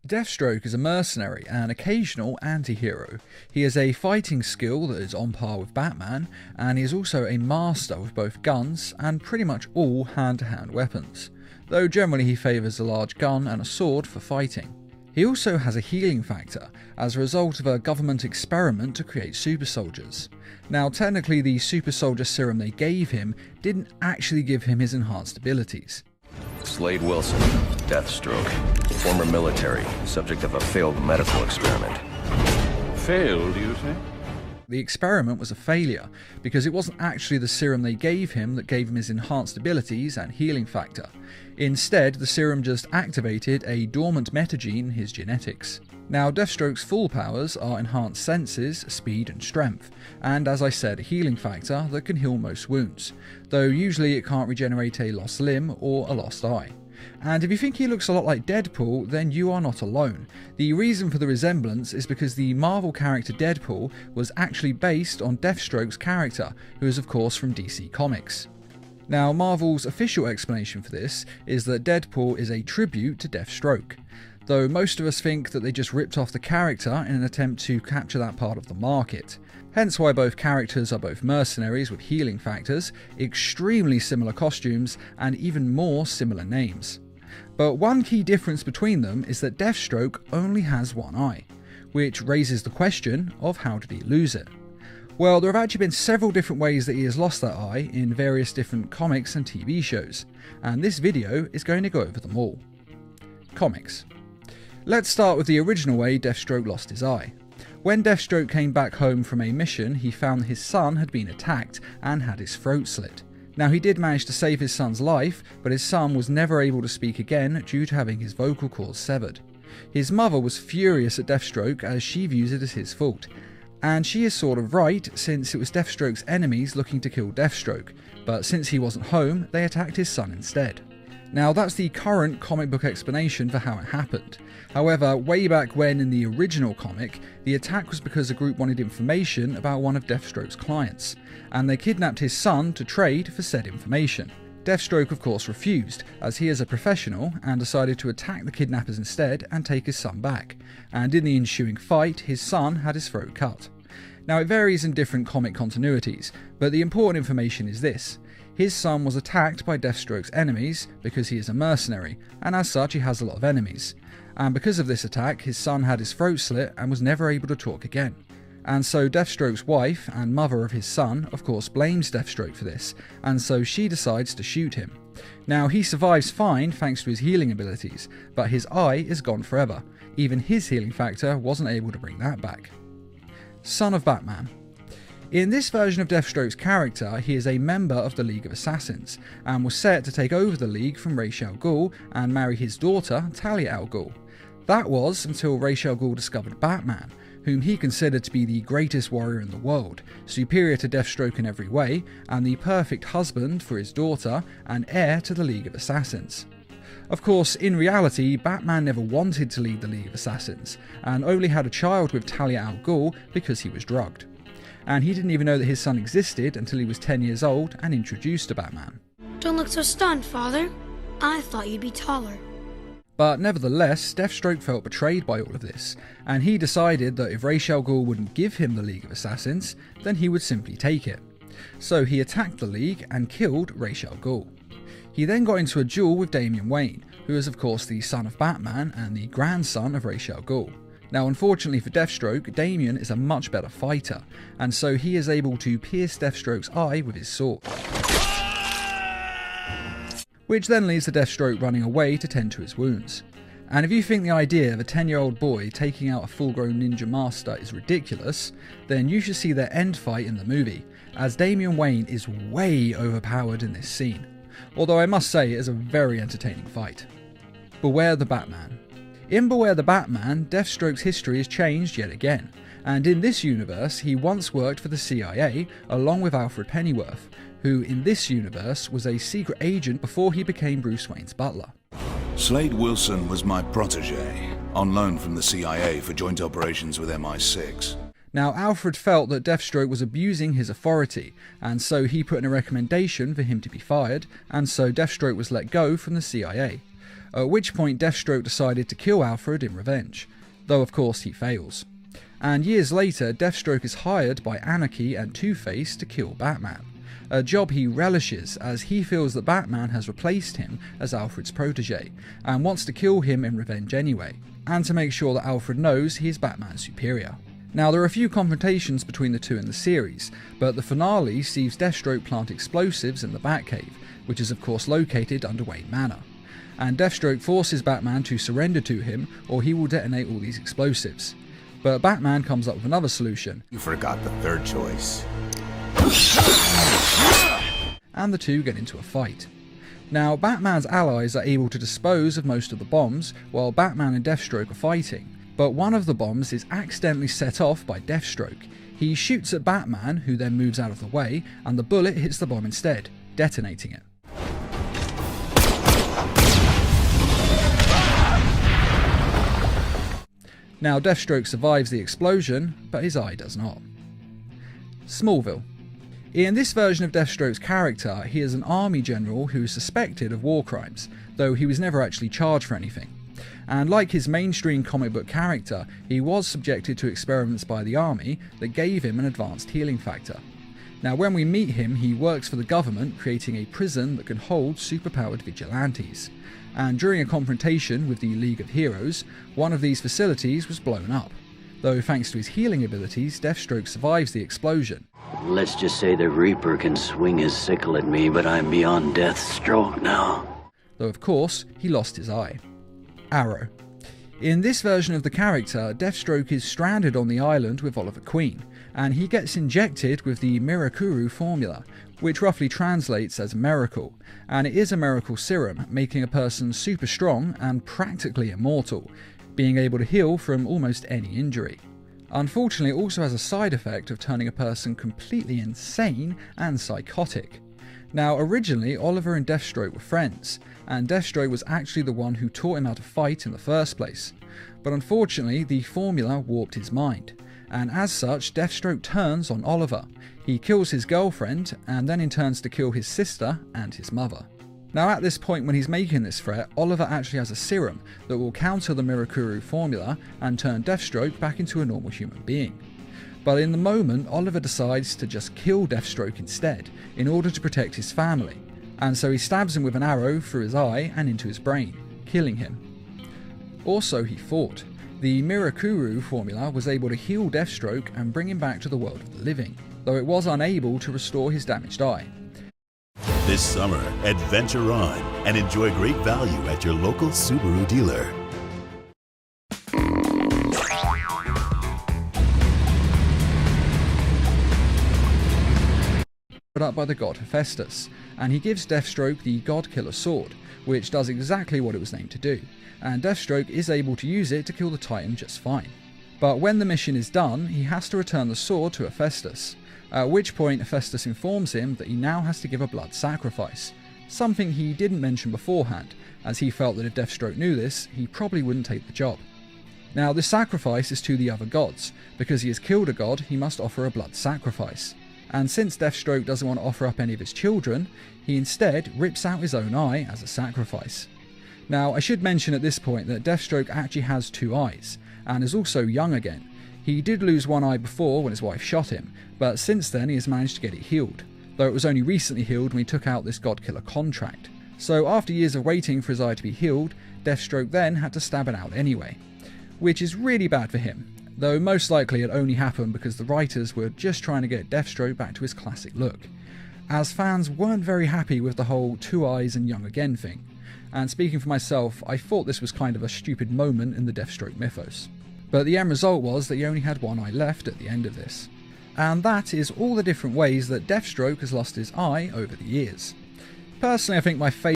Deathstroke is a mercenary and occasional anti-hero. He has a fighting skill that is on par with Batman, and he is also a master with both guns and pretty much all hand-to-hand weapons, though generally he favours a large gun and a sword for fighting. He also has a healing factor, as a result of a government experiment to create super soldiers. Now technically the super soldier serum they gave him didn't actually give him his enhanced abilities. Slade Wilson, Deathstroke, former military, subject of a failed medical experiment. Failed, you say? The experiment was a failure, because it wasn't actually the serum they gave him that gave him his enhanced abilities and healing factor. Instead, the serum just activated a dormant metagene in his genetics. Now, Deathstroke's full powers are enhanced senses, speed and strength, and as I said, a healing factor that can heal most wounds, though usually it can't regenerate a lost limb or a lost eye. And if you think he looks a lot like Deadpool, then you are not alone. The reason for the resemblance is because the Marvel character Deadpool was actually based on Deathstroke's character, who is of course from DC Comics. Now, Marvel's official explanation for this is that Deadpool is a tribute to Deathstroke, though most of us think that they just ripped off the character in an attempt to capture that part of the market. Hence why both characters are both mercenaries with healing factors, extremely similar costumes, and even more similar names. But one key difference between them is that Deathstroke only has one eye, which raises the question of how did he lose it? Well, there have actually been several different ways that he has lost that eye in various different comics and TV shows, and this video is going to go over them all. Comics. Let's start with the original way Deathstroke lost his eye. When Deathstroke came back home from a mission, he found that his son had been attacked and had his throat slit. Now, he did manage to save his son's life, but his son was never able to speak again due to having his vocal cords severed. His mother was furious at Deathstroke as she views it as his fault, and she is sort of right since it was Deathstroke's enemies looking to kill Deathstroke, but since he wasn't home, they attacked his son instead. Now, that's the current comic book explanation for how it happened. However, way back when in the original comic, the attack was because a group wanted information about one of Deathstroke's clients, and they kidnapped his son to trade for said information. Deathstroke of course refused, as he is a professional, and decided to attack the kidnappers instead and take his son back, and in the ensuing fight, his son had his throat cut. Now, it varies in different comic continuities, but the important information is this. His son was attacked by Deathstroke's enemies because he is a mercenary, and as such he has a lot of enemies. And because of this attack, his son had his throat slit and was never able to talk again. And so Deathstroke's wife and mother of his son of course blames Deathstroke for this, and so she decides to shoot him. Now, he survives fine thanks to his healing abilities, but his eye is gone forever. Even his healing factor wasn't able to bring that back. Son of Batman. In this version of Deathstroke's character, he is a member of the League of Assassins, and was set to take over the League from Ra's al Ghul and marry his daughter, Talia al Ghul. That was until Ra's al Ghul discovered Batman, whom he considered to be the greatest warrior in the world, superior to Deathstroke in every way, and the perfect husband for his daughter and heir to the League of Assassins. Of course, in reality, Batman never wanted to lead the League of Assassins, and only had a child with Talia al Ghul because he was drugged. And he didn't even know that his son existed until he was 10 years old and introduced to Batman. Don't look so stunned, Father. I thought you'd be taller. But nevertheless, Deathstroke felt betrayed by all of this, and he decided that if Ra's al Ghul wouldn't give him the League of Assassins, then he would simply take it. So he attacked the League and killed Ra's al Ghul. He then got into a duel with Damian Wayne, who is of course the son of Batman and the grandson of Ra's al Ghul. Now, unfortunately for Deathstroke, Damian is a much better fighter, and so he is able to pierce Deathstroke's eye with his sword. Which then leads to Deathstroke running away to tend to his wounds. And if you think the idea of a 10-year-old boy taking out a full-grown ninja master is ridiculous, then you should see their end fight in the movie, as Damian Wayne is way overpowered in this scene. Although I must say it is a very entertaining fight. Beware the Batman. In Beware the Batman, Deathstroke's history is changed yet again, and in this universe he once worked for the CIA along with Alfred Pennyworth, who in this universe was a secret agent before he became Bruce Wayne's butler. Slade Wilson was my protege, on loan from the CIA for joint operations with MI6. Now, Alfred felt that Deathstroke was abusing his authority, and so he put in a recommendation for him to be fired, and so Deathstroke was let go from the CIA. at which point Deathstroke decided to kill Alfred in revenge, though of course he fails. And years later, Deathstroke is hired by Anarchy and Two-Face to kill Batman, a job he relishes as he feels that Batman has replaced him as Alfred's protege, and wants to kill him in revenge anyway, and to make sure that Alfred knows he is Batman's superior. Now, there are a few confrontations between the two in the series, but the finale sees Deathstroke plant explosives in the Batcave, which is of course located under Wayne Manor, and Deathstroke forces Batman to surrender to him or he will detonate all these explosives. But Batman comes up with another solution. You forgot the third choice. And the two get into a fight. Now, Batman's allies are able to dispose of most of the bombs while Batman and Deathstroke are fighting, but one of the bombs is accidentally set off by Deathstroke. He shoots at Batman, who then moves out of the way, and the bullet hits the bomb instead, detonating it. Now, Deathstroke survives the explosion, but his eye does not. Smallville. In this version of Deathstroke's character, he is an army general who is suspected of war crimes, though he was never actually charged for anything. And like his mainstream comic book character, he was subjected to experiments by the army that gave him an advanced healing factor. Now, when we meet him, he works for the government, creating a prison that can hold superpowered vigilantes. And during a confrontation with the League of Heroes, one of these facilities was blown up. Though thanks to his healing abilities, Deathstroke survives the explosion. Let's just say the Reaper can swing his sickle at me, but I'm beyond death's stroke now. Though of course, he lost his eye. Arrow. In this version of the character, Deathstroke is stranded on the island with Oliver Queen, and he gets injected with the Mirakuru formula, which roughly translates as miracle, and it is a miracle serum, making a person super strong and practically immortal, being able to heal from almost any injury. Unfortunately, it also has a side effect of turning a person completely insane and psychotic. Now, originally, Oliver and Deathstroke were friends, and Deathstroke was actually the one who taught him how to fight in the first place. But unfortunately, the formula warped his mind, and as such, Deathstroke turns on Oliver. He kills his girlfriend, and then intends to kill his sister and his mother. Now, at this point when he's making this threat, Oliver actually has a serum that will counter the Mirakuru formula and turn Deathstroke back into a normal human being. But in the moment, Oliver decides to just kill Deathstroke instead, in order to protect his family, and so he stabs him with an arrow through his eye and into his brain, killing him. Also, he fought. The Mirakuru formula was able to heal Deathstroke and bring him back to the world of the living, though it was unable to restore his damaged eye. This summer, adventure on and enjoy great value at your local Subaru dealer. Put up by the god Hephaestus, and he gives Deathstroke the God-Killer sword, which does exactly what it was named to do, and Deathstroke is able to use it to kill the Titan just fine. But when the mission is done, he has to return the sword to Hephaestus, at which point Hephaestus informs him that he now has to give a blood sacrifice, something he didn't mention beforehand, as he felt that if Deathstroke knew this, he probably wouldn't take the job. Now, this sacrifice is to the other gods. Because he has killed a god, he must offer a blood sacrifice. And since Deathstroke doesn't want to offer up any of his children, he instead rips out his own eye as a sacrifice. Now, I should mention at this point that Deathstroke actually has two eyes, and is also young again. He did lose one eye before when his wife shot him, but since then he has managed to get it healed, though it was only recently healed when he took out this God-Killer contract. So after years of waiting for his eye to be healed, Deathstroke then had to stab it out anyway, which is really bad for him, though most likely it only happened because the writers were just trying to get Deathstroke back to his classic look, as fans weren't very happy with the whole two eyes and young again thing. And speaking for myself, I thought this was kind of a stupid moment in the Deathstroke mythos. But the end result was that he only had one eye left at the end of this. And that is all the different ways that Deathstroke has lost his eye over the years. Personally, I think my favourite